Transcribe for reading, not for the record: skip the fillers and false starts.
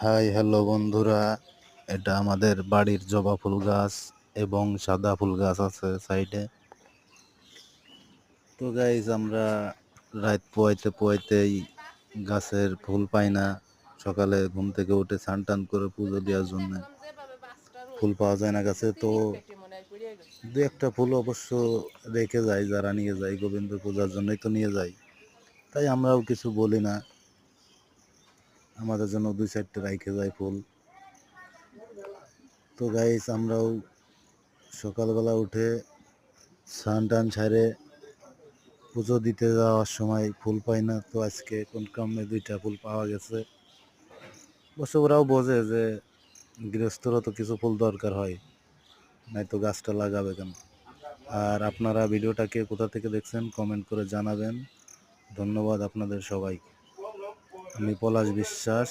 Hi hello বন্ধুরা, এটা আমাদের বাড়ির জবা ফুল গাছ এবং সাদা ফুল গাছ আছে সাইডে। তো গাইজ আমরা রাত পোয়াইতে পোয়াইতেই গাছের ফুল পাই না। সকালে ঘুম থেকে উঠে স্নান টান করে পুজো দেওয়ার জন্য ফুল পাওয়া যায় না গাছে। তো দু একটা ফুল অবশ্য রেখে যায়, যারা নিয়ে যায় গোবিন্দ পূজার জন্যই তো নিয়ে যায়, তাই আমরাও কিছু বলি না, আমাদের জন্য দুই চারটে রেখে যায় ফুল। তো গাইস আমরাও সকালবেলা উঠে স্নান টান সারে পুজো দিতে যাওয়ার সময় ফুল পাই না, তো আজকে কোন ক্রমে দুইটা ফুল পাওয়া গেছে। অবশ্য ওরাও বোঝে যে গৃহস্থরও তো কিছু ফুল দরকার হয়, নাই তো গাছটা লাগাবে কেন। আর আপনারা ভিডিওটাকে কোথা থেকে দেখছেন কমেন্ট করে জানাবেন। ধন্যবাদ আপনাদের সবাইকে। আমি পলাশ বিশ্বাস।